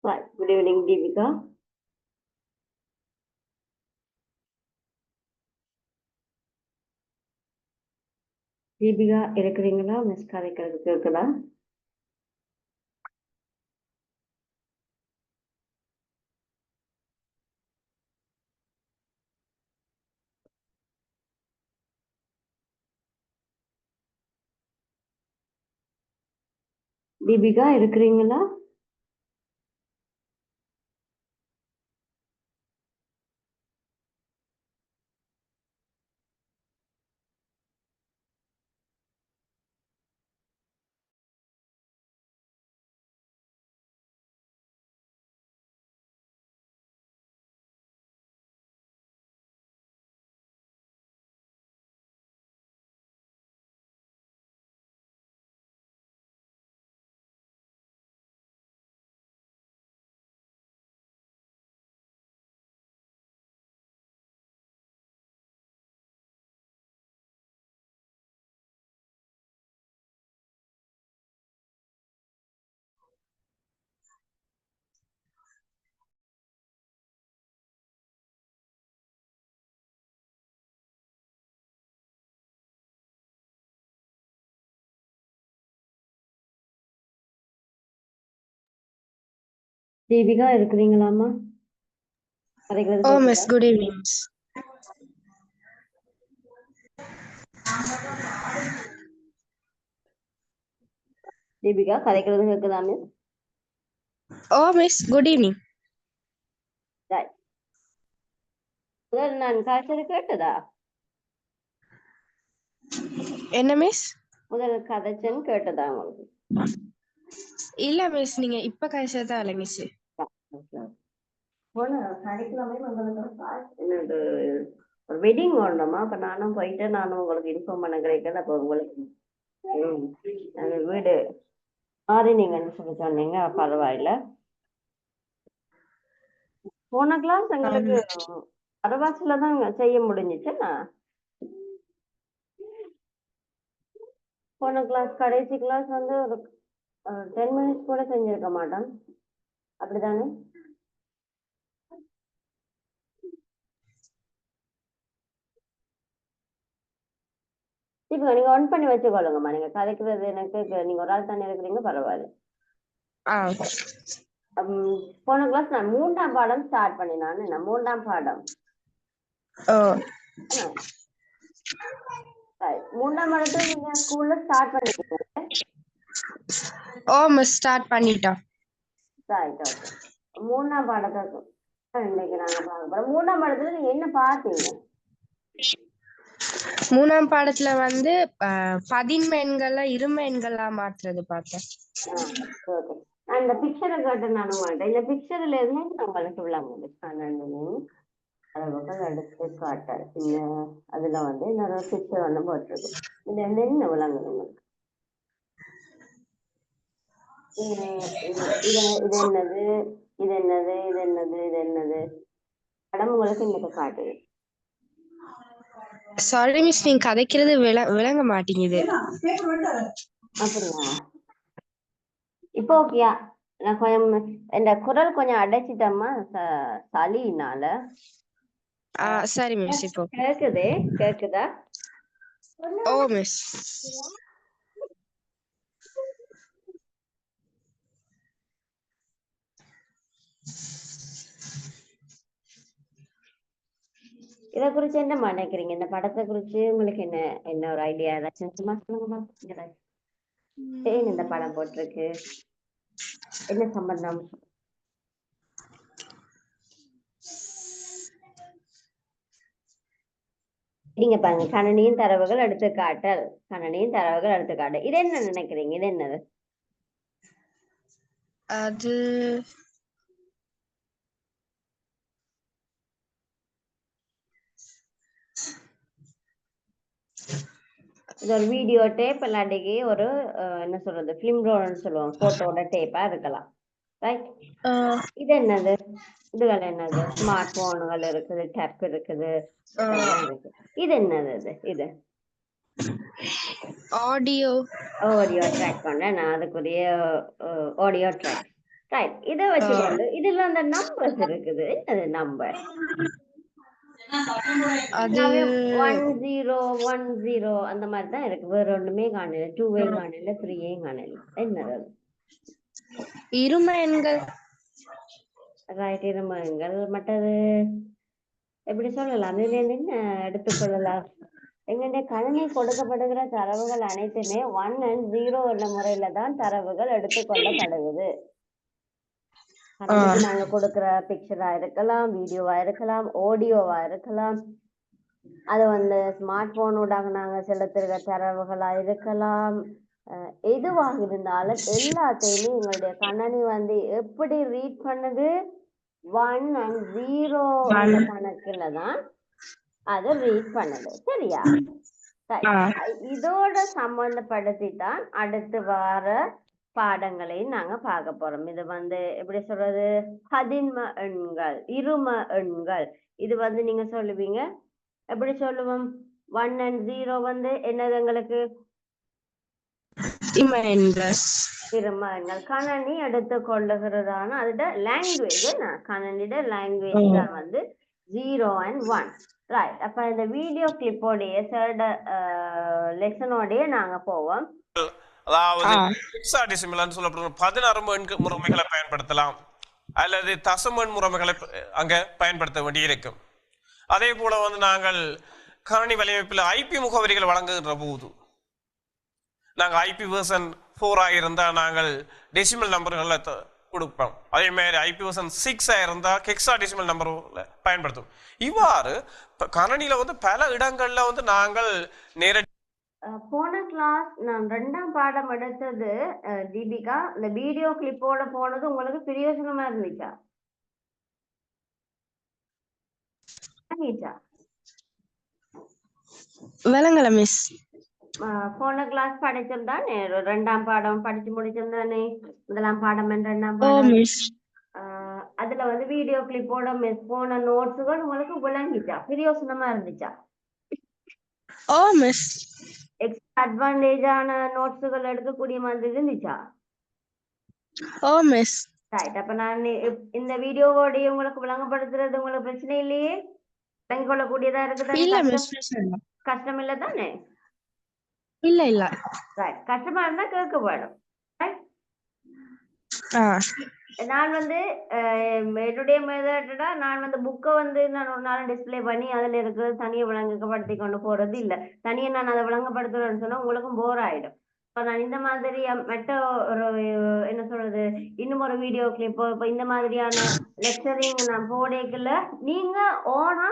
Right. Good evening, Deepika. Deepika இருக்கிறீங்களா? Miss கதைக்கிறது கேட்குதா? தீபிகா இருக்கிறீங்களா? தீபிகா இருக்கிறீங்களாமா? கதைக்கிறது Oh, கேட்குதா? Miss, good evening. தீபிகா கதைக்கிறது கேட்குதா miss? Oh, Miss, good evening. Right. முதல் நான் கதைச்சது கேட்டதா? என்ன மிஸ்? முதல் கதைச்சன்னு கேட்டதா உங்களுக்கு? இல்ல மிஸ், நீங்க இப்ப கழிச்சதா இல்ல மிஸ். போன சனிக்கிழமை உங்களுக்கு ஒரு வெட்டிங் வரணுமா? அப்ப நானும் போயிட்டு நானும் உங்களுக்கு இன்ஃபார்ம் பண்ண கிடைக்கல. அப்போ உங்களுக்கு அந்த வீடு மாறி நீங்கன்னு சொல்லி சொன்னீங்க. பரவாயில்ல. போன கிளாஸ் எங்களுக்கு அரவாசில தான் செய்ய முடிஞ்சிச்சுன்னா போன கிளாஸ் கடைசி கிளாஸ் வந்து ஒரு 10 மினிட்ஸ் கூட செஞ்சிருக்க மாட்டோம். அப்படிதானே? இப்போ நீங்க ஒன் பண்ணி வச்சுக்கொள்ளுங்கம்மா. நீங்க கதைக்கிறது எனக்கு நீங்க ஒரு ஆள் தானே இருக்கிறீங்க, பரவாயில்ல. போன கிளாஸ் நான் 3ஆம் பாடம் ஸ்டார்ட் பண்ணினான். என்ன 3ஆம் பாடம்? 3ஆம் பாடத்துல நீங்க ஸ்கூல்ல ஸ்டார்ட் பண்ணிட்டீங்க. ஓ மிஸ், ஸ்டார்ட் பண்ணிட்டோம். Right, okay. 3ஆம் பாடத்துக்கு இன்னைக்கு நாங்க பார்க்க போறோம். 3ஆம் பாடத்துல நீங்க என்ன பார்த்தீங்க? 3ஆம் பாடத்துல வந்து பதின்ம எண்கள்ல இரும எண்களா மாற்றுறது பார்த்தேன். நான் இந்த பிக்சரை கேட்டேன். நானும் மாட்டேன். இந்த பிக்சர்ல இருந்து நான் உங்களுக்கு விளங்க 12 அளவுகள் எடுத்து காட்டார். அதுல வந்து இன்னொரு பிக்சர் வந்து போட்டிருக்கு. இது என்ன விளங்குது உங்களுக்கு? இது என்னது, இது என்னது, இது என்னது, இது என்னது? படம் உங்களுக்கு இன்னைக்கு காட்டுது. சாரி மிஸ், நீங்க கதைக்கிறது விளங்க மாட்டேங்குது. அப்படியா? இப்போ ஓகேயா? நான் கொஞ்சம் இந்த குரல் கொஞ்சம் அடைச்சிட்டோமா சளினால. சரி மிஸ். இப்போ கேக்குதா? ஓ மிஸ். இதை குறிச்சு என்ன நினைக்கிறீங்க? இந்த படத்தை குறிச்சு உங்களுக்கு என்ன என்ன ஒரு ஐடியா ஏதாச்சும் சும்மா சொல்லுங்க. ஏன் இந்த படம் போட்டிருக்கு? என்ன சம்பந்தம்? நீங்க பாருங்க, கணனியின் தரவுகள் எடுத்துக்காட்டல், கணனியின் தரவுகள் எடுத்துக்காட்டல். இது என்ன நினைக்கிறீங்க? இது என்னது? அது இது ஒரு வீடியோ டேப், இல்லாட்டிக்கு ஒரு என்ன சொல்றது, பிலிம் ரோல்னு சொல்லுவாங்க, போட்டோட டேப்பா இருக்கலாம். ரைட். இது என்னது? இதுகள் என்னது? ஸ்மார்ட் போனுகள் இருக்குது, டேப் இருக்குது, இதெல்லாம் இருக்கு. இது என்னது? இது ஆடியோ ட்ராக் பண்ண நான் அதுக்குரிய ஆடியோ ட்ராக். ரைட், இதை வச்சுக்கொண்டு இதுல அந்த நம்பர்ஸ் இருக்குது. அது நம்பர் அது 1010 அந்த மாதிரி தான் இருக்கு. வேற ஒண்ணுமே காணல. 2 காணல, 3 காணல. என்னது? இரும எண்கள். ரைட், இரும எண்கள். மற்றது எப்படி சொல்லலாம்? இதுல இருந்து என்ன எடுத்துக்கொள்ளலாம்? எங்களுடைய கணினி கொடுக்கப்படுகிற தரவுகள் அனைத்துமே 1 and 0 என்ற முறையில தான் தரவுகள் எடுத்துக்கொள்ளப்படுகிறது. கணினிக்கு நாங்க கொடுக்கிற பிக்சரா இருக்கலாம், வீடியோவா இருக்கலாம், ஆடியோவா இருக்கலாம், அது வந்து ஸ்மார்ட் போனூடாக நாங்க செலுத்துகிற தரவுகளா இருக்கலாம். எதுவாக இருந்தாலும் எல்லாத்தையுமே எங்களுடைய கணினி வந்து எப்படி ரீட் பண்ணுது? 1 and 0 என்ற கணக்குல தான் அதை ரீட் பண்ணுது. சரியா? இதோட சம்பந்தப்படுத்தி தான் அடுத்து வார பாடங்களையும் நாங்க பார்க்க போறோம். இது வந்து எப்படி சொல்றது? பதின்ம எண்கள், இரும எண்கள். இது வந்து நீங்க சொல்லுவீங்க, எப்படி சொல்லுவோம்? 1 and 0 வந்து என்னது எங்களுக்கு? இரும எண்கள். கணனி எடுத்து கொள்ளுகிறதான அதோட லாங்குவேஜ் என்ன? கணனியோட லாங்குவேஜ் தான் வந்து 0 and 1. ரைட். அப்ப இந்த வீடியோ கிளிப்போடைய தேர்ட் லெசனோடய நாங்க போவோம். அதாவது ஹெக்ஸாடெசிமல்னு சொல்லப்படுற 16 எண் முறைமைகளை பயன்படுத்தலாம் அல்லது தசம எண் முறைமைகளை அங்க பயன்படுத்த வேண்டியிருக்கும். அதே போல வந்து நாங்கள் கணினி வலையமைப்பில் ஐபி முகவரிகள் வழங்குகின்ற போது நாங்கள் ஐபி வெர்ஷன் 4 இருந்தால் நாங்கள் டெசிமல் நம்பர்களை கொடுப்போம். அதே மாதிரி ஐபி வெர்ஷன் 6 இருந்தால் ஹெக்ஸாடெசிமல் நம்பர்களை பயன்படுத்தும். இவ்வாறு கணினியில வந்து பல இடங்கள்ல வந்து நாங்கள் நேரடி போன கிளாஸ் நான் 2ஆம் பாடம் எடுத்தது தீபிகா, இந்த வீடியோ கிளிப்போட போனது உங்களுக்கு பிரயோஜனமா இருந்துச்சா? விளங்கல மிஸ். போன கிளாஸ் படிச்சிருந்தானே, 2ஆம் பாடம் படிச்சு முடிச்சிருந்தானே, 1ஆம் பாடம் 2ஆம் பாடம். அதுல வந்து வீடியோ கிளிப்போட மிஸ் போன நோட்ஸுகள் உங்களுக்கு விளங்கிச்சா? பிரயோஜனமா இருந்துச்சா? ஓ மிஸ். அட்வான்டேஜான நோட்ஸுகள் எடுக்கக்கூடிய மாதிரி இருந்துச்சா? ஓ மிஸ். ரைட். அப்ப நான் இந்த வீடியோவோடய உங்களுக்கு விளங்கப்படுத்துறது உங்களுக்கு பிரச்சனை இல்லையே? விளங்கிக் கொள்ளக்கூடியதா இருக்குதானே? கஷ்டம் இல்ல தானே? இல்ல இல்ல. ரைட். கஷ்டமா இருந்தா கேட்க வேணும். நான் வந்து என்னுடைய மெத்தடா நான் வந்து புக்கை வந்து நான் ஒரு நாள் டிஸ்பிளே பண்ணி அதுல இருக்கிறது தனியை விளங்கப்படுத்தி கொண்டு போறது இல்லை. தனியை நான் அதை விளங்கப்படுத்துறேன்னு சொன்னா உங்களுக்கும் போர் ஆயிடும். இப்போ நான் இந்த மாதிரி மெட்ட ஒரு என்ன சொல்றது, இன்னும் ஒரு வீடியோ கிளிப்போ இப்போ இந்த மாதிரியான லெக்சரிங் நான் போடேக்கல நீங்க ஓனா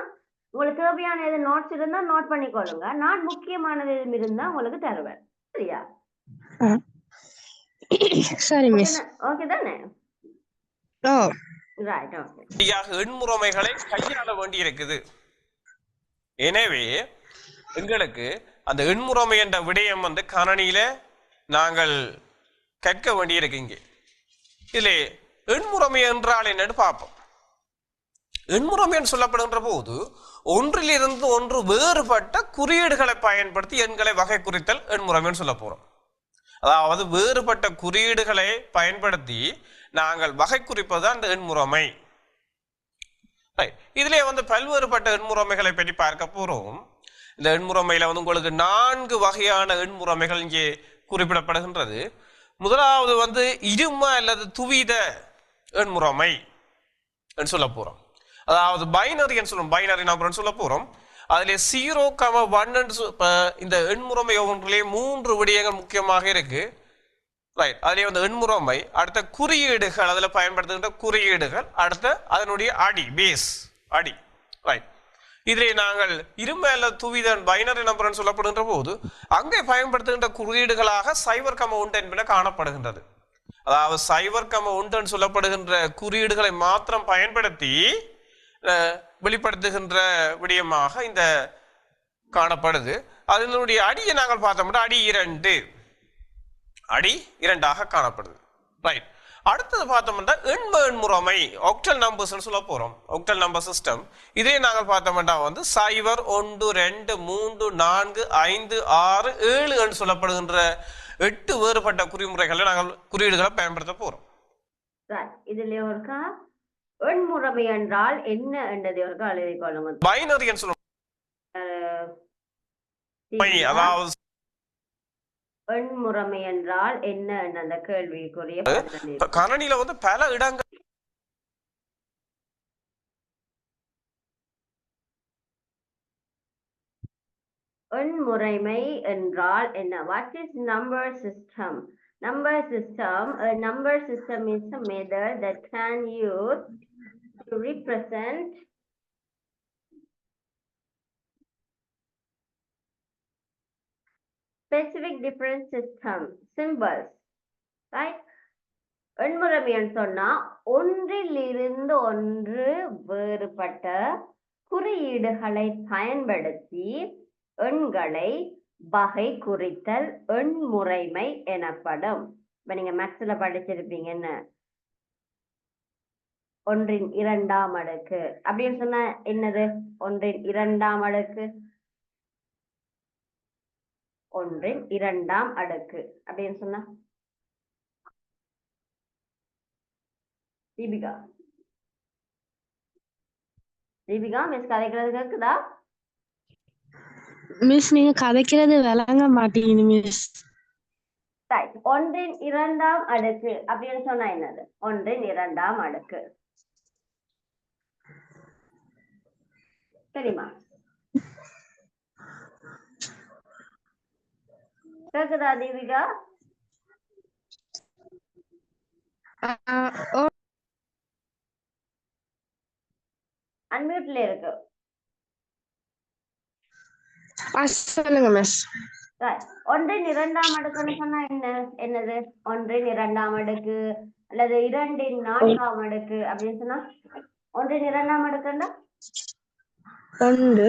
உங்களுக்கு தேவையான எது நோட்ஸ் இருந்தா நோட் பண்ணிக்கொள்ளுங்க. நான் முக்கியமானது எதுவும் இருந்தா உங்களுக்கு தருவேன். சரியா? சரி மிஸ். ஓகே தானே? எண்முறைமைகளை கையாள வேண்டி இருக்குது. எனவே எங்களுக்கு அந்த எண்முறைமை என்ற விடயம் வந்து கணனியில நாங்கள் கற்க வேண்டி இருக்குங்க. இதுல எண்முறைமை என்றால் என்னன்னு பார்ப்போம். எண்முறைமை என்று சொல்லப்படுகின்ற போது ஒன்றிலிருந்து ஒன்று வேறுபட்ட குறியீடுகளை பயன்படுத்தி எண்களை வகை குறித்தல் எண்முறைமைன்னு சொல்ல போறோம். அதாவது வேறுபட்ட குறியீடுகளை பயன்படுத்தி நாங்கள் வகை குறிப்பது அந்த எண்முறைமை. இதுல வந்து பல்வேறுபட்ட எண்முறைமைகளை பற்றி பார்க்க போறோம். இந்த எண்முறைமையில வந்து உங்களுக்கு 4 வகையான எண்முறைமைகள் இங்கே குறிப்பிடப்படுகின்றது. முதலாவது வந்து இரும அல்லது துவித எண்முறைமை சொல்ல போறோம். அதாவது பைனரி சொல்லுவோம், பைனரி நம்பர் சொல்ல போறோம். அதுல 0,1 இந்த எண்முறைமை ஒன்றிலே 3 விடயங்கள் முக்கியமாக இருக்கு. ரைட். அதுலேயே வந்து எண்முறைமை, அடுத்த குறியீடுகள், அதில் பயன்படுத்துகின்ற குறியீடுகள், அடுத்த அதனுடைய அடி, பேஸ் அடி. ரைட். இதிலே நாங்கள் இரும அல்லது துவித பைனரி நம்பர்னு சொல்லப்படுகின்ற போது அங்கே பயன்படுத்துகின்ற குறியீடுகளாக 0,1 என்பன காணப்படுகின்றது. அதாவது 0,1 சொல்லப்படுகின்ற குறியீடுகளை மாத்திரம் பயன்படுத்தி வெளிப்படுத்துகின்ற விடயமாக இந்த காணப்படுது. அதனுடைய அடியை நாங்கள் பார்த்தோம்னா அடி 2, அடி 2ஆக காணப்படுது. ரைட். அடுத்தது பார்த்தோம்னா எண்ம எண்முறைமை, ஆக்டல் நம்பர்ஸ் சொல்ல போறோம். Octal number system. இதே நாங்கள் பார்த்தோம்னா வந்து 0, 1, 2, 3, 4, 5, 6, 7 என்று சொல்லப்படுகின்ற 8 வேறுபட்ட குறிமுறைகளை நாங்கள் குறியீடுகளை பயன்படுத்த போறோம். இதுல ஒருக்கா எண்முறைமை என்றால் என்ன என்றதை ஒருக்கா எழுதி கொள்ளுங்க. பைனரின்னு சொல்லுவோம். அதாவது எண்முறைமை என்றால் என்ன என்ற அந்த கேள்விக்குரிய கணனில வந்து பல இடங்கள் எண்முறைமை என்றால் என்ன? What is number system? Number system, a number system is a method that can use to represent specific different system symbols, right? எண்முறைமைன்னு சொன்னா ஒன்றிலிருந்து ஒன்று வேறுபட்ட குறியீடுகளை பயன்படுத்தி எண்களை வகை குறித்தல் எண்முறைமை எனப்படும். இப்ப நீங்க மேத்ஸ்ல படிச்சிருப்பீங்க என்ன, ஒன்றின் இரண்டாம் அடுக்கு அப்படின்னு சொன்னா என்னது? ஒன்றின் இரண்டாம் அடுக்கு, ஒன்றின் இரண்டாம் அடுக்கு அப்படின்னு சொன்னா தீபிகா மிஸ் கதைக்கிறது கேக்குதா? மிஸ் நீங்க கதைக்கிறது விளங்க மாட்டேங்குது மிஸ். ஒன்றின் இரண்டாம் அடுக்கு அப்படின்னு சொன்னா என்னது? ஒன்றின் இரண்டாம் அடுக்கு தெரியுமா? கேக்குதா தீபிகா? அன்மியூட்ல இருக்கு. சொல்லுங்க மிஸ். ஒன்றின் இரண்டாம் அடுக்குன்னு சொன்னா என்னது? ஒன்றின் இரண்டாம் அடுக்கு அல்லது இரண்டின் நான்காம் அடுக்கு அப்படின்னு சொன்னா ஒன்றின் இரண்டாம் அடுக்குன்னா ஒன்று.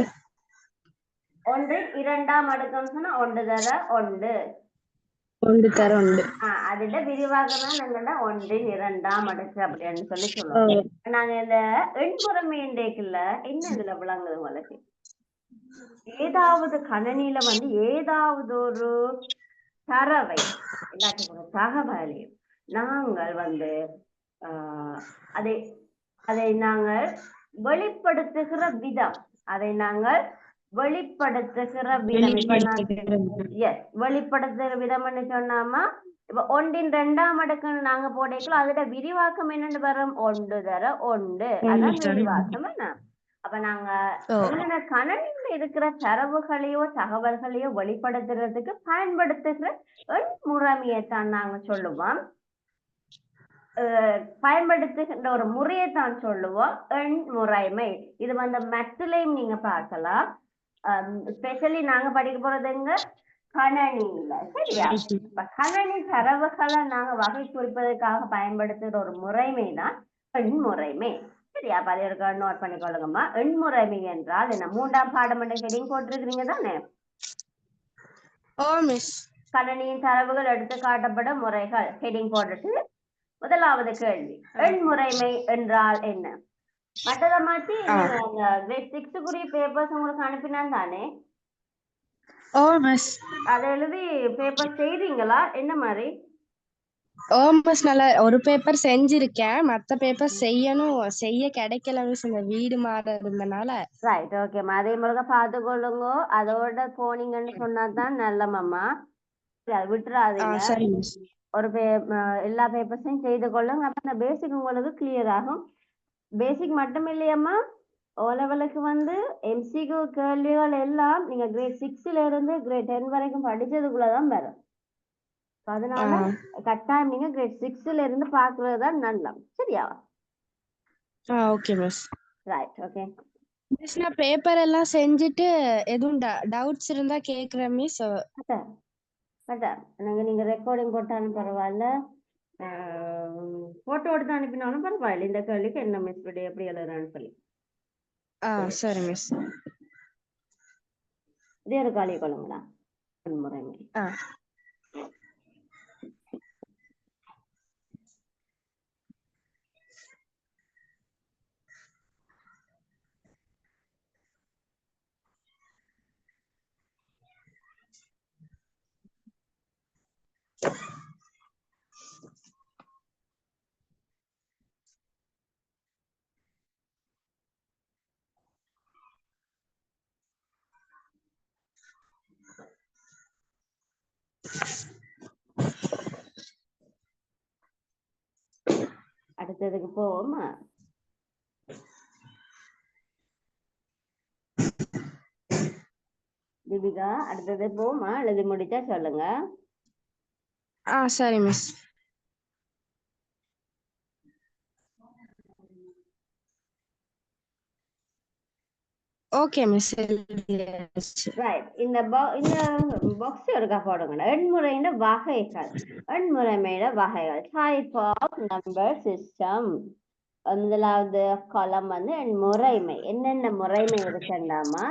ஒன்றின் இரண்டாம் அடுக்குன்னு சொன்னா ஒன்று தர ஒன்று, ஒன்று தர ஒன்று. அதுல விரிவாக்கம் என்னன்னா ஒன்றின் இரண்டாம் அடுக்கு அப்படின்னு சொல்லி சொல்லுவோம். நாங்க இந்த எண்முறைமை இன்றைக்குள்ள என்ன இதுல விளங்குது உங்களுக்கு? ஏதாவது கணனியில வந்து ஏதாவது ஒரு தரவை எல்லாத்துக்கும் தகவலையும் நாங்கள் வந்து அதை நாங்கள் வெளிப்படுத்துகிற விதம், வெளிப்படுத்துகிற விதம்னு சொன்னாமா இப்ப ஒன்றின் இரண்டாம் அடுக்குன்னு நாங்க போடைக்குள்ள அதோட விரிவாக்கம் என்னன்னு வரும்? ஒன்று தர ஒன்று, அதான் விரிவாக்கம். என்ன அப்ப நாங்க என்னென்ன கணனில இருக்கிற தரவுகளையோ தகவல்களையோ வெளிப்படுத்துறதுக்கு பயன்படுத்துகிற எண்முறைமையைத்தான் நாங்க சொல்லுவோம். பயன்படுத்துகின்ற ஒரு முறையைத்தான் சொல்லுவோம் எண்முறைமை. இது வந்து மேத்ஸ்லயும் நீங்க பார்க்கலாம். ஸ்பெஷலி நாங்க படிக்க போறதுங்க கணனியில, சரியா? இப்ப கணனி தரவுகளை நாங்க வகை குறிப்பதற்காக பயன்படுத்துகிற ஒரு முறைமை தான் எண்முறைமை, சரியா? அப்ப அதை ஒரு நோட் பண்ணிக்கொள்ளுங்கம்மா. எண்முறைமை என்றால் என்ன? மூன்றாம் பாடம் ஹெடிங் போட்டிருக்கிறீங்க தானே? கணனியின் தரவுகள் எடுத்து காட்டப்படும் முறைகள் ஹெடிங் போட்டுட்டு முதலாவது கேள்வி, எண்முறைமை என்றால் என்ன? மற்றதை மாற்றி கிரேட் 6க்குரிய பேப்பர்ஸ் உங்களுக்கு அனுப்பினான் தானே? அதை எழுதி பேப்பர் செய்றீங்களா? என்ன மாதிரி? நல்லா ஒரு பேப்பர் செஞ்சிருக்கேன், மத்த பேப்பர் செய்ய கிடைக்கல மிஸ், இந்த வீடு மாற இருந்தனால. ரைட், ஓகேம்மா. அதே மாதிரி பாத்துக்கொள்ளுங்க. அதோட போனீங்கன்னு சொன்னாதான் நல்லம்மா. விட்டுறாதீங்க. ஒரு எல்லா பேப்பர்ஸையும் செய்து கொள்ளுங்க. அப்ப அந்த பேசிக் உங்களுக்கு கிளியர் ஆகும். பேசிக் மட்டும் இல்லையம்மா, ஓ லெவலுக்கு வந்து எம்சிக்யூ கேள்விகள் எல்லாம் நீங்க கிரேட் 6ல இருந்து கிரேட் 10 வரைக்கும் படிச்சதுக்குள்ளதான் வரும். அதனால கட்டாயம் நீங்க கிரேட் 6ல இருந்து பாக்குறதுதான் நல்லா, சரியா? Okay miss. Right, okay miss. நான் பேப்பர் எல்லாம் செஞ்சுட்டு எதுவும் டவுட்ஸ் இருந்தா கேக்குறேன் மிஸ். நீங்க ரெக்கார்டிங் போட்டாலும் பரவாயில்ல, போட்டோ எடுத்து அனுப்பினாலும் பரவாயில்ல. இந்த கேள்விக்கு என்ன மிஸ் எப்படி எழுதுறான்னு சொல்லி. சரி மிஸ். இதே ஒரு காலியை கொள்ளுங்களா முறைமை. அடுத்ததுக்கு போவோமா? தீபிகா அடுத்தது போமா, எழுதி முடிச்சா சொல்லுங்க. சரி மிஸ். Okay miss. ரைட். இந்த பாக்ஸ் இருக்கா போடுங்க. எண்முறையில வகைகள். எண்முறைமையில வகைகள். Type of number system. முதலாவது காலம் வந்து எண்முறைமை. என்னென்ன முறைமை இருக்குண்டாமா?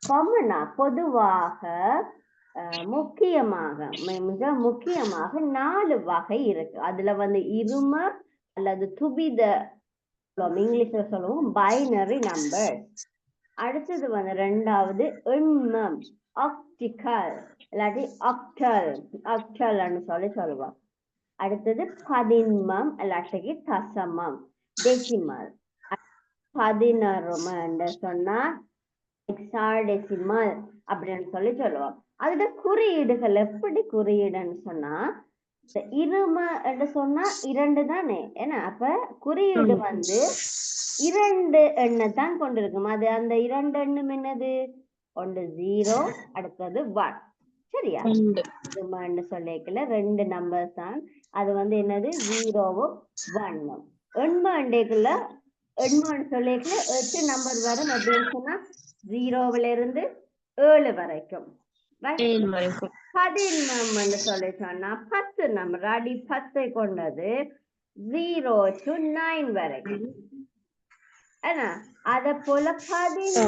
காமனா பொதுவாக முக்கியமாக மிக முக்கியமாக 4 வகை இருக்கு. அதுல வந்து இரும அல்லது துபித இங்கிலீஷ்ல சொல்லுவோம் பைனரி நம்பர். அடுத்தது வந்து 2வது எண்மம் ஆக்டிகல் இல்லாட்டி ஆக்டல்னு சொல்லுவோம். அடுத்தது பதின்மம் இல்லாட்டிக்கு தசமம் டெசிமல். 11 சொன்னா ஹெக்ஸாடெசிமல் அப்படின்னு சொல்லுவோம். அதோட குறியீடுகள் எப்படி குறியீடுன்னு சொன்னா இரும என்று சொன்னா 2 தானே, ஏன்னா அப்ப குறியீடு வந்து 2 எண்ணை தான் கொண்டிருக்கும். அது அந்த 2 எண்ணும் என்னது? ஒன்று 0, அடுத்தது 1. சரியா? இருமன்னு சொல்லிக்கல 2 நம்பர்ஸ் தான். அது வந்து என்னது? 0வும் 1ம். எண்மண்டேக்குள்ள எண்மன்னு சொல்லிக்கல 8 நம்பர் வரும். அப்படின்னு சொன்னா 0ல இருந்து 7 வரைக்கும். பதின்மம்னு சொல்லி சொன்னா 10 நம்பர் அடி 10 கொண்டது 0 to 9 வரைக்கும். ஏன்னா அத போல 16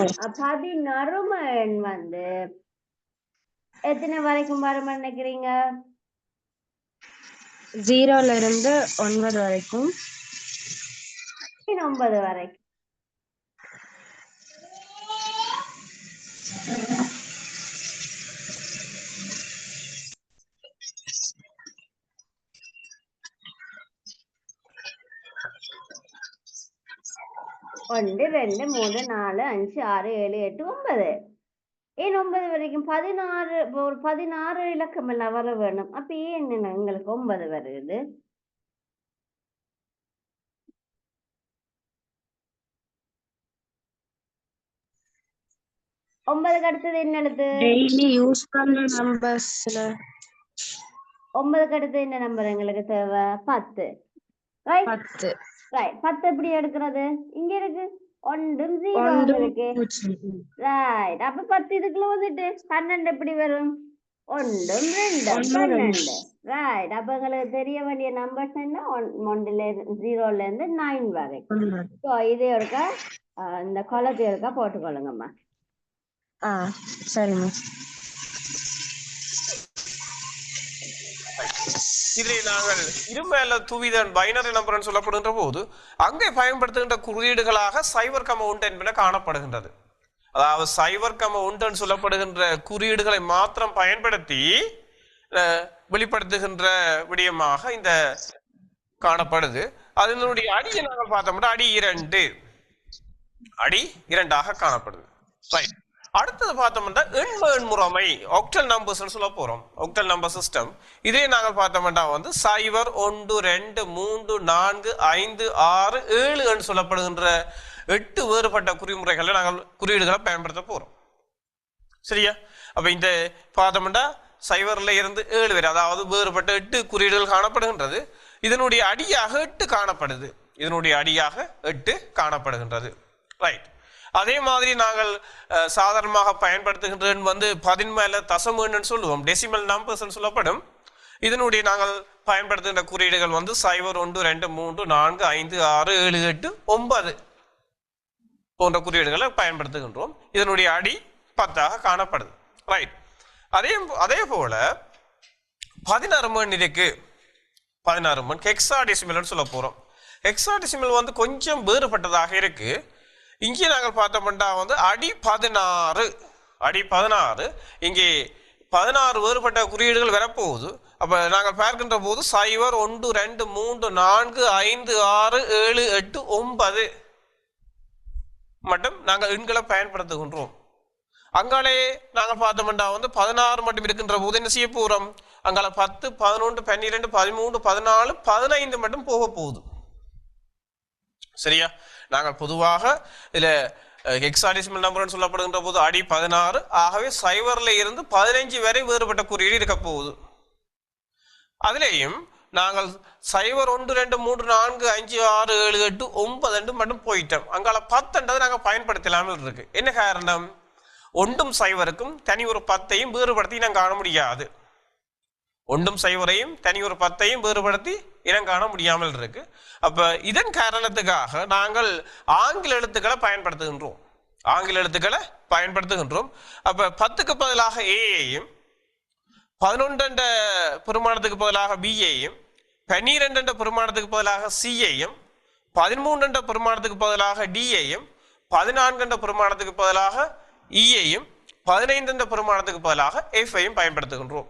எண் வந்து எத்தனை வரைக்கும் வரும் நினைக்கிறீங்க? 0ல இருந்து 9 வரைக்கும். 9 வரைக்கும். ஒன்று 2 3 4 5 6 7 8 9. ஏன் 9 வரைக்கும்? 16 ஒரு 16 இலக்கம் எல்லாம் வர வேணும். அப்ப ஏன் எங்களுக்கு 9 வருது? ஒன்பதுக்கு அடுத்தது என்ன எழுத்து? டெய்லி யூஸ் பண்ற நம்பர்ஸ்ல 9க்கு அடுத்து என்ன நம்பர் எங்களுக்கு தேவை? 10. ரைட்? 10. ரைட். 10 எப்படி எடுக்கிறது? இங்க இருக்கு 1 0 இருக்கு. ரைட். அப்ப 10 இதுக்குள்ள வந்துட்டு 12 எப்படி வரும்? 1 2 12. ரைட். அப்ப எங்களுக்கு தெரிய வேண்டிய நம்பர்ஸ் என்ன? 0ல இருந்து 9 வரைக்கும். ஸோ இதே ஒருக்கா இந்த காலத்தை ஒருக்கா போட்டுக்கொள்ளுங்கம்மா. சரிம்மா. இதிலே நாங்கள் இரும அல்லது துவிதன் பைனரி நம்பர் சொல்லப்படுகின்ற போது அங்கே பயன்படுத்துகின்ற குறியீடுகளாக 0,1 என்பன காணப்படுகின்றது. அதாவது 0,1 சொல்லப்படுகின்ற குறியீடுகளை மாத்திரம் பயன்படுத்தி வெளிப்படுத்துகின்ற விடயமாக இந்த காணப்படுது. அதனுடைய அடியை நாங்கள் பார்த்தோம்னா அடி 2 காணப்படுது. அடுத்தது பார்த்தோம்னா எண்முறைமை ஆக்டல் நம்பர்ஸ் சொல்ல போறோம். ஆக்டல் நம்பர் சிஸ்டம் இதே நாங்கள் பார்த்தோம்னா வந்து 0 1 2 3 4 5 6 7 சொல்லப்படுகின்ற 8 வேறுபட்ட குறிமுறைகளை நாங்கள் குறியீடுகளை பயன்படுத்த போறோம். சரியா? அப்ப இந்த பார்த்தோம்னா 0ல இருந்து 7 வரை அதாவது வேறுபட்ட 8 குறியீடுகள் காணப்படுகின்றது. இதனுடைய அடியாக 8 காணப்படுகின்றது. ரைட். அதே மாதிரி நாங்கள் சாதாரணமாக பயன்படுத்துகின்ற வந்து பதின்ம அல்லது தசம எண் சொல்லுவோம். டெசிமல் நம்பர்ஸ் சொல்லப்படும். இதனுடைய நாங்கள் பயன்படுத்துகின்ற குறியீடுகள் வந்து 0 1 2 3 4 5 6 7 8 9 போன்ற குறியீடுகளை பயன்படுத்துகின்றோம். இதனுடைய அடி 10 காணப்படுது. ரைட். அதே போல 16 மண் இருக்கு. 16 மண் ஹெக்ஸாடெசிமல் சொல்ல போறோம். ஹெக்ஸாடெசிமல் வந்து கொஞ்சம் வேறுபட்டதாக இருக்கு. இங்கே நாங்கள் பார்த்தோம்னா வந்து அடி 16 இங்கே 16 வேறுபட்ட குறியீடுகள் வரப்போகுது. அப்ப நாங்கள் பார்க்கின்ற போது 0 1 2 3 4 5 6 7 8 9 மட்டும் நாங்கள் எண்களை பயன்படுத்துகின்றோம். அங்காலே நாங்கள் பார்த்தோம்னா வந்து 16 மட்டும் இருக்கின்ற போது என்ன செய்ய போறோம்? அங்கால 10 11 12 13 14 15 மட்டும் போக போகுது. சரியா? நாங்கள் பொதுவாக இதுல ஹெக்ஸாடெசிமல் நம்பர்னு சொல்லப்படுகின்ற போது அடி 16, ஆகவே 0ல இருந்து 15 வரை வேறுபட்ட குறியீடு இருக்க போகுது. அதுலேயும் நாங்கள் 0 1 2 3 4 5 6 7 8 9 மட்டும் போயிட்டோம். அங்கால 10 நாங்கள் பயன்படுத்தலாமல் இருக்கு. என்ன காரணம்? 1ம் 0க்கும் தனி ஒரு 10ஐயும் வேறுபடுத்தி நாங்கள் காண முடியாது. 1ம் 0ஐயும் தனி ஒரு 10ஐயும் வேறுபடுத்தி இனம் காண முடியாமல் இருக்கு. அப்ப இதன் காரணத்துக்காக நாங்கள் ஆங்கில எழுத்துக்களை பயன்படுத்துகின்றோம். அப்ப 10க்கு பதிலாக ஏயையும், 11 பெருமானத்துக்கு பதிலாக பியையும், 12 பெருமானத்துக்கு பதிலாக சியையும், 13 பெருமானத்துக்கு பதிலாக டியையும், 14 பெருமானத்துக்கு பதிலாக இயையும், 15 பெருமானத்துக்கு பதிலாக எஃப்ஐயும் பயன்படுத்துகின்றோம்.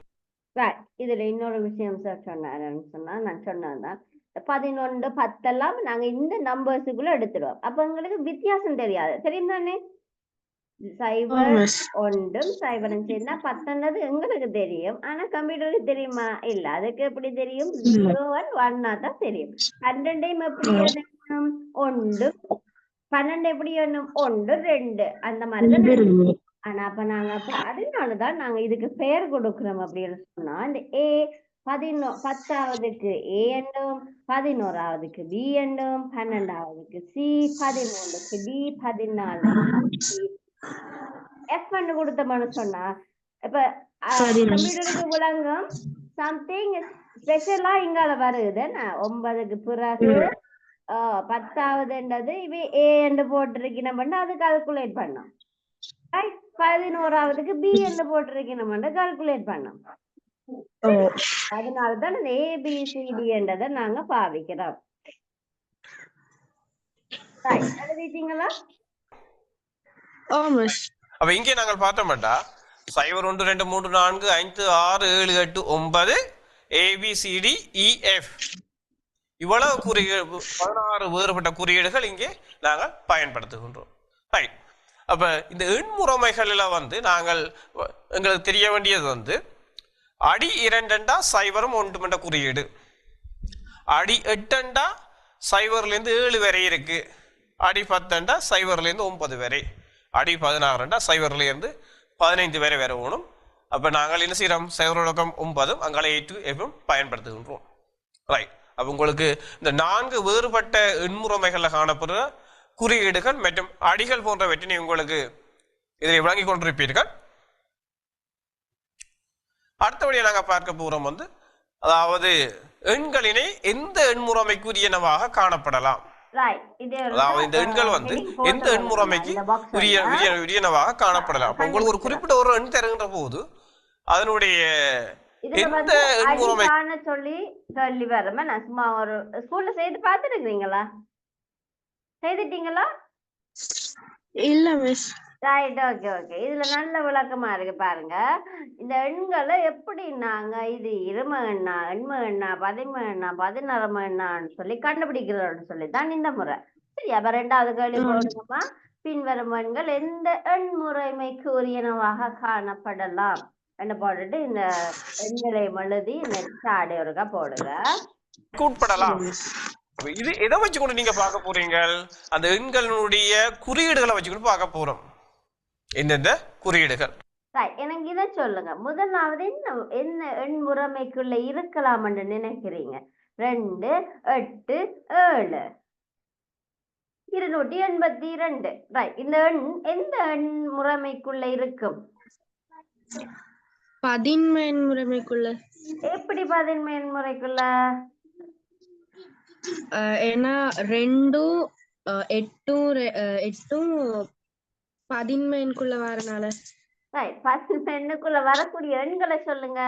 இதுல இன்னொரு விஷயம் சார் சொன்னாருன்னு சொன்னா, நான் சொன்னதுதான் 11 10 எல்லாம் நாங்க இந்த நம்பர்ஸுக்குள்ள எடுத்துடுவோம். அப்ப எங்களுக்கு வித்தியாசம் தெரியாது, தெரியும் தானே? 0 1 0 சேர்ந்தா 10 எங்களுக்கு தெரியும், ஆனா கம்ப்யூட்டருக்கு தெரியுமா? இல்ல. அதுக்கு எப்படி தெரியும்? 0 1 1 தான் தெரியும். 12 எப்படி எண்ணும்? 1 12 எப்படி எண்ணும்? 1 2 அந்த மாதிரிதான். ஆனா அப்ப நாங்க அதனாலதான் நாங்க இதுக்கு பெயர் கொடுக்கிறோம். அப்படின்னு சொன்னா இந்த ஏ 10ஆவதுக்கு ஏ எண்ணும், 11ஆவதுக்கு பி எண்ணும், 12ஆவதுக்கு சி, 13க்கு டி, 14 எஃப் கொடுத்தோம்னு சொன்னா இப்ப கம்ப்யூட்டருக்கு விளங்கும் சம்திங் ஸ்பெஷலா இங்கால வருது. 9க்கு பிறகு 10ஆவதுன்றது இவ ஏ என்று போட்டிருக்கணும், அது கால்குலேட் பண்ணோம். 11ஆவதுக்கு பி என்று போட்டிருக்கணும், கால்குலேட் பண்ணோம். அதனாலதான் இந்த ஏபிசிடி என்றதை நாங்க பாவிக்கிறோம். எழுதிட்டீங்களா? அப்ப இங்கே நாங்கள் பார்த்தோம்டா 0 1 2 3 4 5 6 7 8 9 ABCDEF இவ்வளவு குறியீடு 16 வேறுபட்ட குறியீடுகள் இங்கே நாங்கள் பயன்படுத்துகின்றோம். ரைட். அப்ப இந்த எண்முறைமைகளில் நாங்கள் எங்களுக்கு தெரிய வேண்டியது அடி 2 0 1 என்ற குறியீடு, அடி 8 0லேருந்து 7 வரை இருக்கு, அடி 10 0லேருந்து 9 வரை, அடி 16 0லேருந்து 15 வரை வரணும். அப்ப நாங்கள் என்ன செய்யறோம்? 0 9 அங்கால 8 எஃப்பும் பயன்படுத்துகின்றோம். ரைட். அப்ப உங்களுக்கு இந்த 4 வேறுபட்ட எண்முறைமைகளில் காணப்படுற குறியீடுகள் மற்றும் அடிகள் போன்றவற்றினை உங்களுக்கு இதில் விளங்கிக் கொண்டிருப்பீர்கள். அடுத்தபடியாக நாங்கள் பார்க்க போறோம் அதாவது எண்களினை எந்த எண்முறைமைக்குரியனவாக காணப்படலாம். அதாவது இந்த எண்கள் எந்த எண்முறைமைக்கு உரியனவாக காணப்படலாம். உங்களுக்கு ஒரு குறிப்பிட்ட ஒரு எண் தருகின்ற போது அதனுடைய எந்த எண்முறைமை சொல்லி வரமா? நான் சும்மா ஒரு ஸ்கூல்ல செய்து பார்த்துருக்கீங்களா? செய்துட்டீங்களா? இல்ல மிஸ். ரைட். Okay okay. இதுல நல்ல விளக்கமா இருக்கு பாருங்க. இந்த எண்களை எப்படி நாங்க இது இரும எண்ணா, எண்ம எண்ணா, பதின்ம எண்ணா, 16 எண்ணான்னு சொல்லி கண்டுபிடிக்கிறோம்னு சொல்லி தான் இந்த முறை. சரி, அப்ப 2வது கேள்வி போடுங்கம்மா. பின்வரும் எண்கள் எந்த எண்முறைமைக்கு உரியனவாக காணப்படலாம் என்று போட்டுட்டு இந்த எண்களை எழுதி நெட் ஆடையோருக்கா போடுங்க. கூட்படலாம். இது எதை வச்சுக்கொண்டு நீங்க பார்க்க போறீங்க? அந்த எண்களுடைய குறியீடுகளை வச்சுக்கொண்டு பார்க்க போறோம். எந்தெந்த குறியீடுகள்? எனக்கு இதை சொல்லுங்க. முதலாவது என்ன எண் முறைமைக்குள்ள இருக்கலாம் என்று நினைக்கிறீங்க? 2 8 7 282. ரைட். இந்த எண் எந்த எண் முறைமைக்குள்ள இருக்கும்? பதின்ம எண் முறைமைக்குள்ள. எப்படி பதின்ம எண் முறைக்குள்ள? ஏன்னா 2 8 பதின்ம எண்ணுக்குள்ள வரனால. பதின்ம எண்ணுக்குள்ள வரக்கூடிய எண்களை சொல்லுங்க.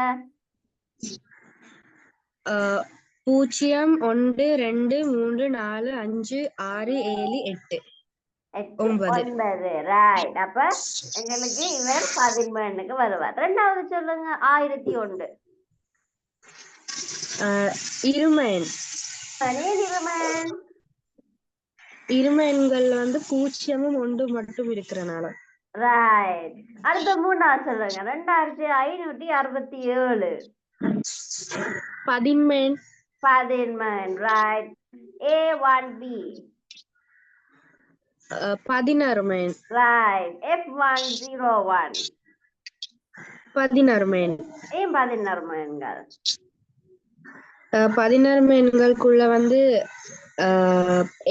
0 1 2 3 4 5 6 7 8 9. ரைட். அப்ப எங்களுக்கு இவர் பதின்ம எண்ணுக்கு வருவார். 2வது சொல்லுங்க. 1001. இரும எண். இரும எண்கள் 0 1 மட்டும் இருக்கிறனால. ரைட். அடுத்த 3வது சொல்லுங்க. 2567. பதின்ம எண். பதின்ம எண். Right. A1B. 16 man. Right. F101. 16 man. ஏன் 16 மேன்கள்? 16 மேன்களுக்குள்ள வந்து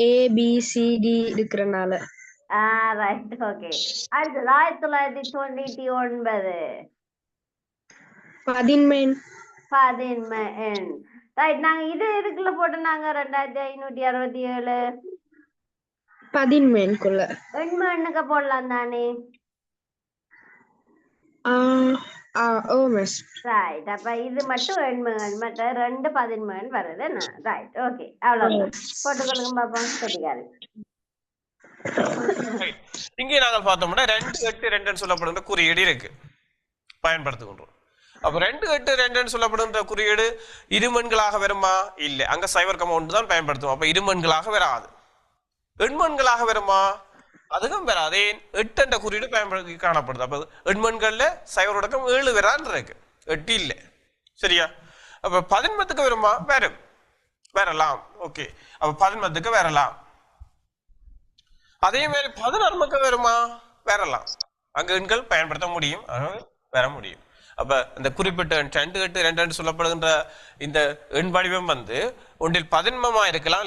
ABCD இருக்கிறனால. Right, okay. அடுத்து 1999. 15 மேன். ரைட், நாங்க இது இதுக்குள்ள போட்டு நாங்க 2567. 15 மேன்குள்ள. எண்ணுக்கு போடலாம் தானே? ஓ மிஸ். ரைட், அப்ப இது மட்டும் எண்மகன், மற்ற 2 15 வருது என்ன? ரைட், ஓகே, அவ்வளவுதான். போட்டுக்கொள்ளுங்க பாப்போம். கட்டிக்காரு. இங்கே நாங்கள் பார்த்தோம்னா 282 சொல்லப்படுகின்ற குறியீடு இருக்கு, பயன்படுத்துகின்றோம். அப்ப 282 சொல்லப்படுகின்ற குறியீடு இருமண்களாக வருமா? இல்லை, அங்க சைவர் கமா 1 தான் பயன்படுத்துவோம். அப்ப இருமண்களாக வராது. எண்மண்களாக வருமா? அதுவும் வராது. 8 என்ற குறியீடு பயன்படுத்தி காணப்படுது. அப்ப எண்மண்கள்ல சைவர் அடக்கம் 7 வரான் இருக்கு, 8 இல்லை. சரியா? அப்ப 15க்கு வருமா? வரலாம். ஓகே, அப்ப 15க்கு வரலாம். அதே மாதிரி 16க்கு வருமா? வரலாம். அங்க எண்கள் பயன்படுத்த முடியும், வர முடியும். அப்ப இந்த குறிப்பிட்ட 282 சொல்லப்படுகின்ற இந்த எண் வடிவம் வந்து ஒன்றில் 15 இருக்கலாம்.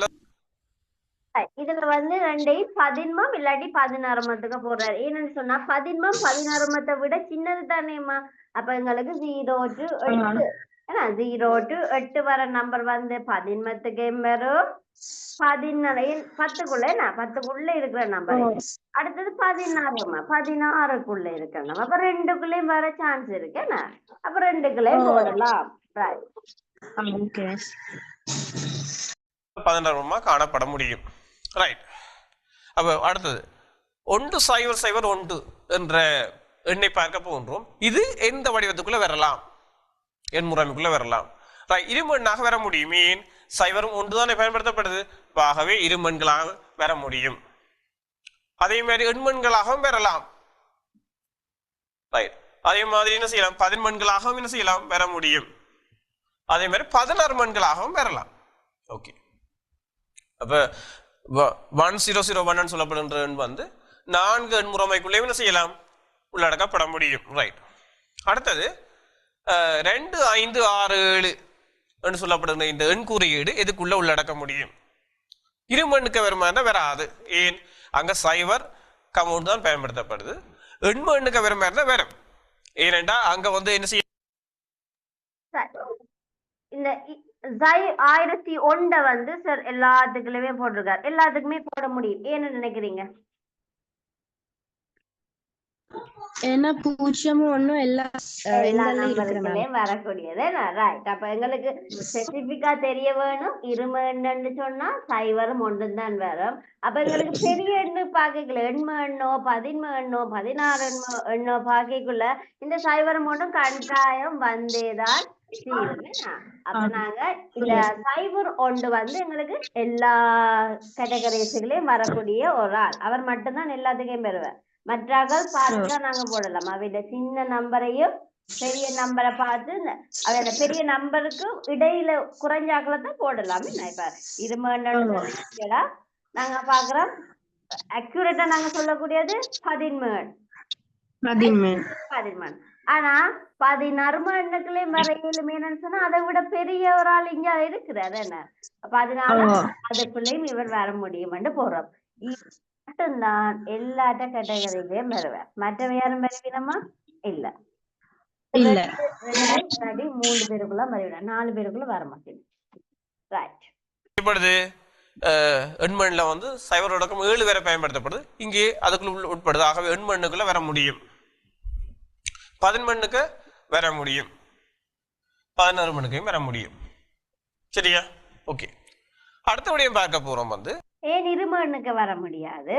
இதுல வந்து 2 15 இல்லாட்டி 16 போடுறாரு. ஏன்னு சொன்னா 15 16 விட சின்னது தானேமா. அப்ப எங்களுக்கு 0 to 8 ஏன்னா 0 to 8 வர நம்பர் வந்து 15க்கு வரும். 10க்குள்ள என்ன 10க்குள்ள இருக்கிற நம்பர். அடுத்தது 16க்குள்ள இருக்கிற நம்பர். அப்ப 2க்குள்ளேயும் வர சான்ஸ் இருக்கு என்ன? அப்ப 2க்குள்ளேயும் போடலாம். 16 காணப்பட முடியும். ரைட். அப்ப அடுத்தது 1001 என்ற எண்ணை பார்க்க போகின்றோம். இது எந்த வடிவத்துக்குள்ள வரலாம்? எண் முறைமைக்குள்ள வரலாம். இருமண்ணாக வர முடியும். ஏன்? சைவரும் 1 தானே பயன்படுத்தப்படுது. ஆகவே இருமண்களாக வர முடியும். அதே மாதிரி எண்மண்களாகவும் வரலாம். ரைட். அதே மாதிரி என்ன செய்யலாம்? 15 என்ன செய்யலாம்? வர முடியும். அதே மாதிரி 16 மண்களாகவும் வரலாம். ஓகே, அப்ப 1001 சொல்லப்படுகின்ற எண் வந்து 4 எண் முறைமைக்குள்ளே என்ன செய்யலாம்? உள்ளடக்கப்பட முடியும். ரைட். அடுத்தது 2567 என்று சொல்லப்படுகின்ற இந்த எண் குறியீடு எதுக்குள்ள உள்ளடக்க முடியும்? இருமண்ணுக்கு வருமா? வராது. ஏன்? அங்க சைவர் கமௌண்ட் தான் பயன்படுத்தப்படுது. எண்மண்ணுக்கு வருமா வரும். ஏனென்றா அங்க வந்து என்ன செய்ய இந்த 1001 வந்து சார் எல்லாத்துக்குள்ளே போட்டிருக்காரு. எல்லாத்துக்குமே போட முடியும். ஏன்னு நினைக்கிறீங்க? ஏன்னா 0 1 எல்லா நம்பருக்குள்ளேயும் வரக்கூடியது. ரைட். அப்ப எங்களுக்கு ஸ்பெசிபிக்கா தெரிய வேணும். இருமன்னு சொன்னா சைவரும் 1 தான் வரும். அப்ப எங்களுக்கு பெரிய எண்ணு பாக்கைக்குள்ள எண்ம எண்ணோ 15 எண்ணோ 16 எண்ணோ பாக்கைக்குள்ள இந்த சைவரும் 1 கட்டாயம் வந்தேதான் தீரும். அப்ப நாங்க இந்த சைவர் 1 வந்து எங்களுக்கு எல்லா கேட்டகரிஸ்லயும் வரக்கூடிய ஒரு ஆள். அவர் மட்டும்தான் எல்லாத்துக்கும் பெறுவார். மற்றாக்கள் பார்த்துதான் நாங்க போடலாம். அவையோட சின்ன நம்பரையும் பெரிய நம்பரை பார்த்து அவையோட பெரிய நம்பருக்கு இடையில குறைஞ்சாக்களை தான் போடலாம். இப்ப இருமண்டா நாங்க பாக்குறோம். அக்யூரேட்டா நாங்க சொல்லக்கூடியது 15. ஆனா 16 மண்ணுக்குள்ளேயும் வரையிலுமே சொன்னா அதை விட பெரிய ஒரு ஆள் இங்க இருக்கிறாரு என்ன. அப்ப அதனால அதுக்குள்ளேயும் இவர் வர முடியும் போடுறோம். மட்டும்தான் எல்லாத்த கேட்டகரியிலயும் வருவேன். மற்றவை யாரும் வருவீனமா? இல்ல. 2 3 பேருக்குள்ள வருவேன். 4 பேருக்குள்ள வர மாட்டேன். ரைட். இப்பொழுது எண்மண்ல வந்து சைவர் அடக்கம் 7 வரை பயன்படுத்தப்படுது. இங்கே அதுக்குள்ள உட்படுது. ஆகவே எண்மண்ணுக்குள்ள வர முடியும். 15 வர முடியும். 16 மண்ணுக்கையும் வர முடியும். சரியா? ஓகே, அடுத்தபடியும் பார்க்க போறோம் வந்து ஏன் இருமண்ணுக்கு வர முடியாது?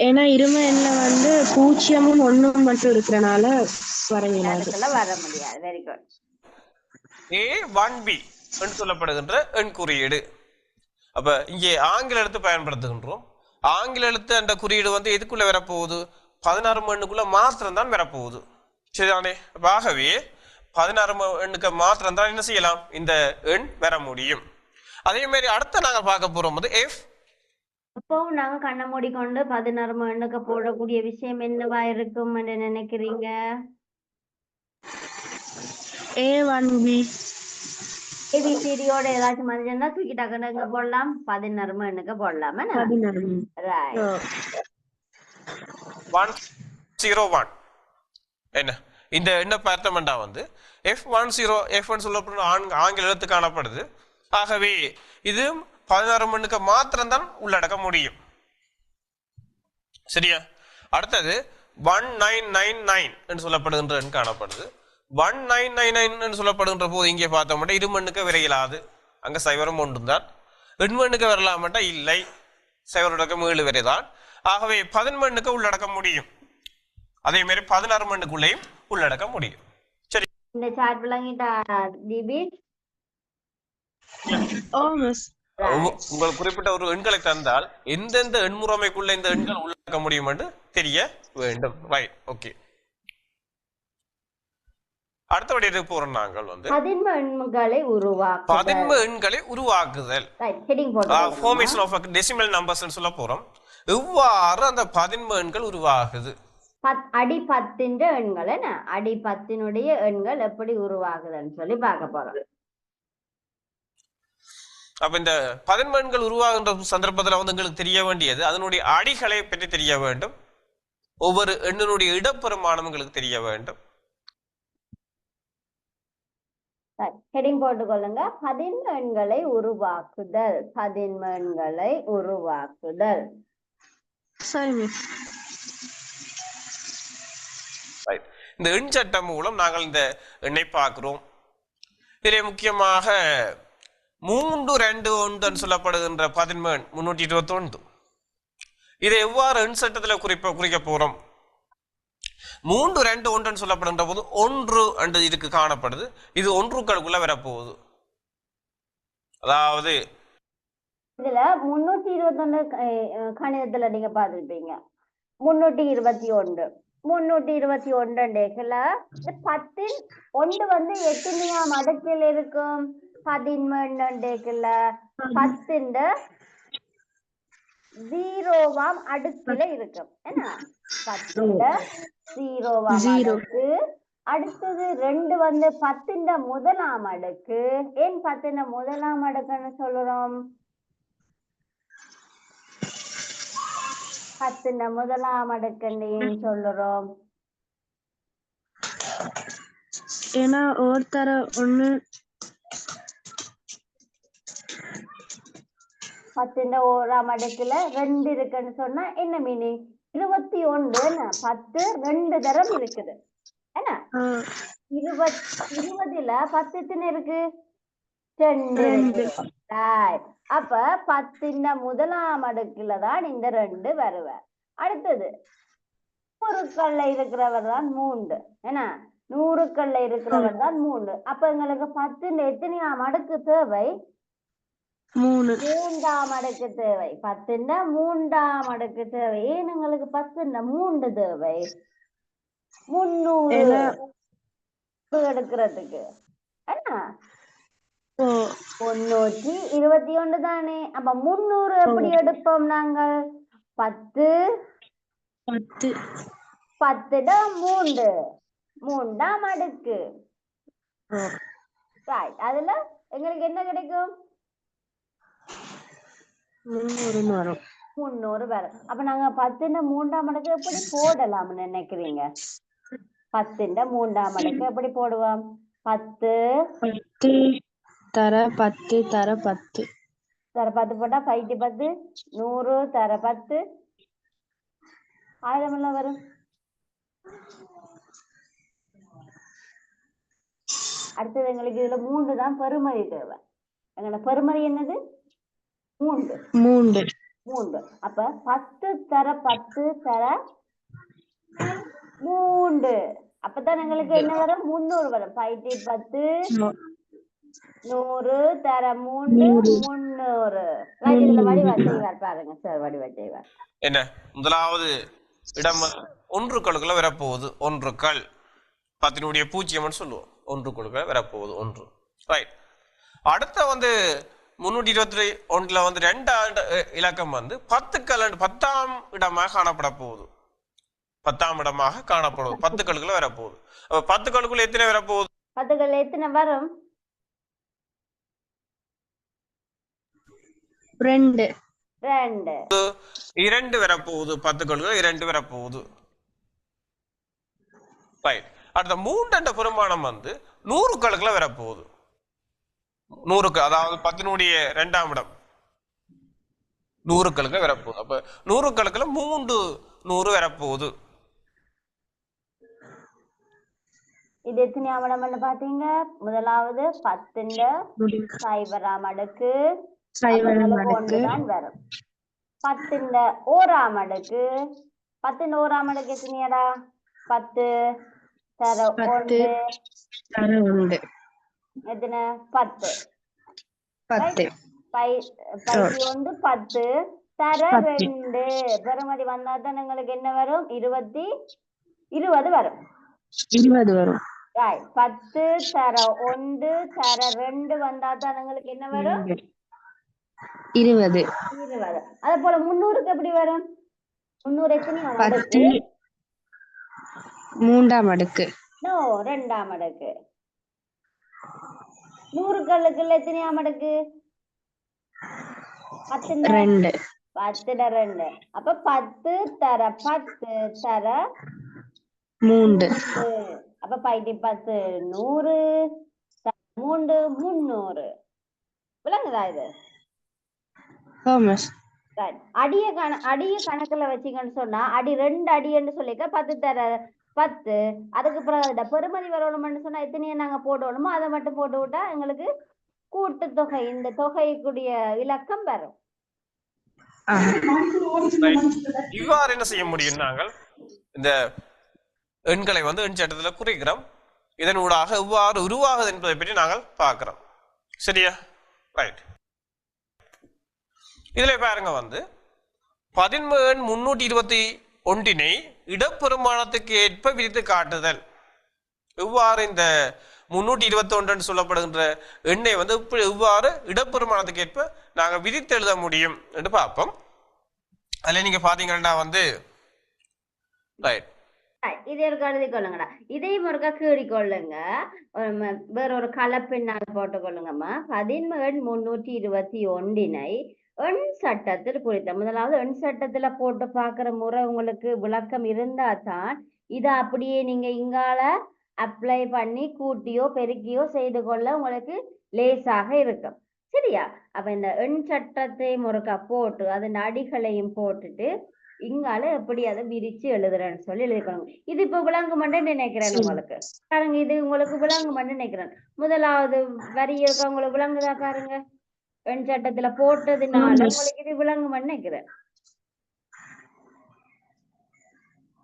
ஏன்னா இரும எண்ண வந்து 0 1 மட்டும் இருக்கிறனால வர முடியாது. Very good. A1B என்று சொல்லப்படுகின்ற எண் குறியீடு. அப்ப இங்கே ஆங்கில எழுத்து பயன்படுத்துகின்றோம். ஆங்கில எழுத்து என்ற குறியீடு வந்து எதுக்குள்ள வரப்போகுது? 16 எண்ணுக்குள்ள மாத்திரம் தான் வரப்போகுது. சரிதானே? ஆகவே 16 எண்ணுக்கு மாத்திரம் தான் என்ன செய்யலாம்? இந்த எண் வர முடியும். அதே மாதிரி அடுத்த நாங்கள் பார்க்க போறோம் வந்து அப்பவும் நாங்க கண்ணை மூடிக்கொண்டு 16 எண்ணுக்கு போடக்கூடிய விஷயம் என்னவா இருக்கும் என்று நினைக்கிறீங்க? A1B. ஏபிசிடியோட ஏதாச்சும் மதிச்சா தூக்கி டக்குன்னு எங்க போடலாம்? 16 எண்ணுக்கு போடலாம். 16. ரைட். 101 என்ன இந்த எண்ண பார்த்தோம்னா வந்து F10 F1 சொல்லப்படுற ஆங்கில எழுத்து காணப்படுது. ஆகவே இது 16 எண்ணுக்கு மாத்திரம்தான் உள்ளடக்க முடியும். சரியா? அடுத்தது 1999 என்று சொல்லப்படுகின்ற எண் காணப்படுது. 1999 என்று சொல்லப்படுகின்ற போது இங்கே பார்த்தோம்னா இருமண்ணுக்கு விரையிலாது, அங்க சைவரம் ஒன்றுதான். எண்மண்ணுக்கு வரலாமட்டா இல்லை, சைவரடக்கம் 7 வரைதான். ஆகவே 11 எண்ணுக்கு உள்ளடக்க முடியும். அதே மாதிரி 16 எண்ணுக்குள்ளேயும் உள்ளடக்க முடியும். சரி, இந்த சார்ட் விளங்கிட்டா டிபி? உங்கள் குறிப்பிட்ட ஒரு எண்களை தந்தால் எந்தெந்த எண்முறைமைக்குள்ள இந்த எண்கள் உள்ளடக்க முடியும் என்று தெரிய வேண்டும். Right, okay. அடுத்தபடி இருக்க போறோம் நாங்கள் வந்து 11 எண்களை உருவாக்குதல். 11 எண்களை உருவாக்குதல். ரைட், ஹெட்டிங் போட்டு ஃபார்மேஷன் ஆஃப் டெசிமல் நம்பர்ஸ் சொல்ல போறோம். எவ்வாறு அந்த 11 எண்கள் உருவாகுது? அடி 10 எண்கள் என்ன, அடி 10 எண்கள் எப்படி உருவாகுதுன்னு சொல்லி பார்க்க போறோம். அப்ப இந்த 11 எண்கள் உருவாகின்ற சந்தர்ப்பத்தில் வந்து எங்களுக்கு தெரிய வேண்டியது அதனுடைய அடிகளை பற்றி தெரிய வேண்டும். ஒவ்வொரு எண்ணினுடைய இடப்பெருமானம் எங்களுக்கு தெரிய வேண்டும். ஹெட்டிங் போட்டுக்கொள்ளுங்க. 11 எண்களை உருவாக்குதல். 11 எண்களை உருவாக்குதல். சரி. இந்த எண் சட்டம் மூலம் நாங்கள் இந்த எண்ணை பார்க்கிறோம். இதிலே முக்கியமாக 321 சொல்லப்படுகின்ற 11 எண் 321. இதை எவ்வாறு எண் சட்டத்தில் குறிக்க போறோம்? 321 சொல்லப்படுகின்ற போது 1 என்று இதுக்கு காணப்படுது. இது ஒன்றுக்களுக்குள்ள வரப்போகுது. அதாவது இதுல 321 கணிதத்துல நீங்க பார்த்துருப்பீங்க. 321 321 10 ஒன்று வந்து எத்தனையாம் அடுக்கில் இருக்கும்? 11 10 0ஆம் அடுக்கில இருக்கும். என்ன 10 0ஆம் அடுக்கு. அடுத்தது 2 வந்து 10 முதலாம் அடுக்கு. ஏன் 10 முதலாம் அடுக்குன்னு சொல்லுறோம்? 10 முதலாம் அடுக்குன்னு ஏன் சொல்லுறோம்? ஏன்னா ஒருத்தர ஒண்ணு 10 ஓராம் அடுக்குல 2 இருக்குன்னு சொன்னா என்ன மீனிங்? 21. 10 2 தரம் இருக்குது. என்ன 20ல 10 எத்தனை இருக்கு? 2 இருக்கு. அப்ப 10 முதலாம் அடுக்குல தான் இந்த 2 வருவார். அடுத்தது 100க்கள்ல இருக்கிறவர் தான் 3. என்ன 100க்கள்ல இருக்கிறவர் தான் 3. அப்ப எங்களுக்கு 10 எத்தனையாம் அடுக்கு தேவை? 3ஆம் அடுக்கு தேவை. 10 3ஆம் அடுக்கு தேவை. ஏன் எங்களுக்கு 10 3 தேவை? 300 எடுக்கிறதுக்கு. என்ன 321 தானே. அப்ப 300 எப்படி எடுப்போம் நாங்கள்? 10 3 3ஆம் அடுக்கு. அதுல எங்களுக்கு என்ன கிடைக்கும்? 300 வரும். 300 வரும். அப்ப நாங்க 10 3ஆம் அடுக்கு எப்படி போடலாம்னு நினைக்கிறீங்க? 10 3ஆம் அடுக்கு எப்படி போடுவோம்? 10 தர 10 தர 10 தர 10 போட்டா 5 10 100 தர 10 1000 எல்லாம் வரும். அடுத்தது எங்களுக்கு இதுல 3 தான் பெருமதி தேவை. எங்களோட பெருமதி என்னது? 3. அப்ப 10 தர 10 தர 3. அப்பதான் எங்களுக்கு என்ன வரும்? 300 வரும். 5 10 100 தர 3 300. இதுல வடிவா செய்வார் பாருங்க சார், வடிவா செய்வார். என்ன முதலாவது இடம் ஒன்றுக்களுக்குள்ள வரப்போகுது. ஒன்றுக்கள் 10 பூஜ்ஜியம்னு சொல்லுவோம். ஒன்றுக்களுக்குள்ள வரப்போகுது 1. ரைட். அடுத்த வந்து 321 வந்து 2 இலக்கம் வந்து 10ஆம் இடமாக காணப்பட போகுது. 10ஆம் இடமாக காணப்படுவது 10 கழுக்குள்ள வரப்போகுது. அப்ப 10 கழுக்குள்ள எத்தனை வரப்போகுது? 10 கழுக்குள்ள எத்தனை வரும்? 2 வரப்போகுது. 10 கழுக்குள்ள 2 வரப்போகுது. ரைட். அடுத்த 3 என்ற பெருமானம் வந்து 100 கழுக்குள்ள வரப்போகுது. 100க்கு, அதாவது 10னுடைய 2ஆம் இடம் 100 கழுக்குள்ள வரப்போகுது. அப்ப 100 கழுக்குள்ள 3 100 வரப்போகுது. இது எத்தனையாம் இடம்னு பாத்தீங்க? முதலாவது 10 சைபராம் அடுக்கு ஒன்றுதான் வரும். 10 ஓராம் அடுக்கு 10 ஓராம் அடுக்கு எத்தனையாடா? 10 தர 1 எத்தனை? 10 1 10 தர 2 பெறுமதி வந்தாதான் எங்களுக்கு என்ன வரும்? 20 வரும். 10 தர 1 தர 2 வந்தாதான் எங்களுக்கு என்ன வரும்? 20. அதே போல 300க்கு எப்படி வரும்? 300 எத்தனையாம் அடுக்கு? 3ஆம் அடுக்கு. நோ, 2ஆம் அடுக்கு. 100 கழுக்குள்ள எத்தனையாம் அடுக்கு? 2. 10 அப்ப 10 தர 10 தர 3. அப்ப 10 100 3 300. விளங்குதா இது? அடிய கணக்குல வச்சீங்கன்னு சொன்னா அடி 2 அடின்னு சொல்லிக்க 10 தர 10. அதுக்கு பிறகு பெருமதி வரணும்னு சொன்னா எத்தனையை நாங்க போடணுமோ அதை மட்டும் போட்டு விட்டா எங்களுக்கு கூட்டுத்தொகை, இந்த தொகைக்குரிய இலக்கம் வரும். இவ்வாறு என்ன செய்ய முடியும்? நாங்கள் இந்த எண்களை வந்து எண் சட்டத்துல குறிக்கிறோம். இதன் ஊடாக எவ்வாறு உருவாகுது என்பதை பற்றி நாங்கள் பார்க்கிறோம். சரியா? ரைட். இதுல பாருங்க வந்து 321 இடப்பெருமானத்துக்கு ஏற்ப விதித்து காட்டுதல். எவ்வாறு இந்த 321 சொல்லப்படுகின்ற எண்ணை வந்து எவ்வாறு இடப்பெருமானத்துக்கு ஏற்ப நாங்கள் விதித்து எழுத முடியும் என்று பார்ப்போம். அதுல நீங்க பாத்தீங்கன்னா வந்து ரைட், இதை ஒரு எழுதி கொள்ளுங்கடா. இதையும் ஒருக்கா கீறி கொள்ளுங்க, வேற ஒரு கலப்பெண்ணால் போட்டு கொள்ளுங்கம்மா. 321 எண் சட்டத்தில் குறித்த, முதலாவது எண் சட்டத்துல போட்டு பாக்குற முறை உங்களுக்கு விளக்கம் இருந்தா தான் இதை அப்படியே நீங்க இங்கால அப்ளை பண்ணி கூட்டியோ பெருக்கியோ செய்து கொள்ள உங்களுக்கு லேசாக இருக்கும். சரியா? அப்ப இந்த எண் சட்டத்தை முறுக்கா போட்டு அதன் அடிகளையும் போட்டுட்டு இங்கால எப்படி அதை விரிச்சு எழுதுறேன்னு சொல்லி எழுதிக்கணும். இது இப்ப விளங்குமென்று நினைக்கிறேன் உங்களுக்கு. பாருங்க, இது உங்களுக்கு விளங்குமென்று நினைக்கிறேன். முதலாவது வரி இருக்க உங்களுக்கு விளங்குதா பாருங்க. எண் சட்டத்துல போட்டதுனால உங்களுக்கு இது விளங்குமென்னு நினைக்கிறேன்.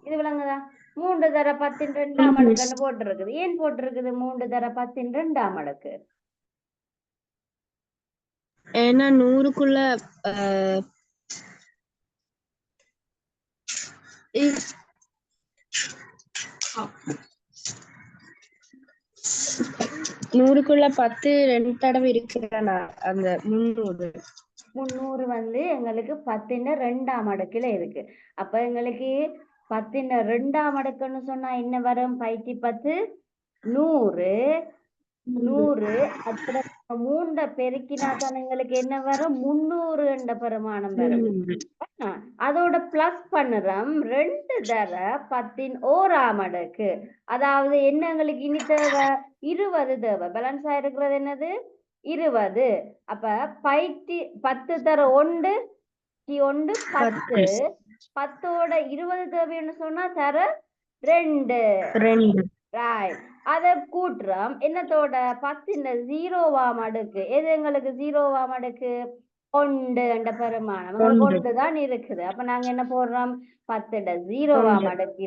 இது விளங்குதா? 3 தர 10 2ஆம் அடுக்குன்னு போட்டிருக்குது. ஏன் போட்டிருக்குது 3 தர 10 2ஆம் அடுக்கு? ஏன்னா 100க்குள்ள 10 2 தடவை இருக்கிறானா அந்த 300 வந்து எங்களுக்கு 10 2ஆம் அடுக்குல இருக்கு. அப்ப எங்களுக்கு 10 2ஆம் அடுக்குன்னு சொன்னா என்ன வரும்? 10 100 அப்புறம் 3 பெருக்கினா தான் எங்களுக்கு என்ன வரும்? 300 என்ற பெருமானம் வரும். அதோட பிளஸ் பண்ணுறோம் 2 தர 10 ஓராம் அடுக்கு. அதாவது என்ன எங்களுக்கு இனி தேவை? 20 தேவை. பேலன்ஸ் ஆயிருக்கிறது என்னது? 20. அப்ப 10 தர 1 10 10ஓட 20 தேவைன்னு சொன்னா தர 2. ரைட். அதை கூட்டுறோம் என்னத்தோட? 10 0ஆம் அடுக்கு. எது எங்களுக்கு 0ஆம் அடுக்கு? 1 என்ற பெருமானம் 1 தான் இருக்குது. அப்ப நாங்க என்ன போடுறோம்? 10 0ஆம் அடுக்கு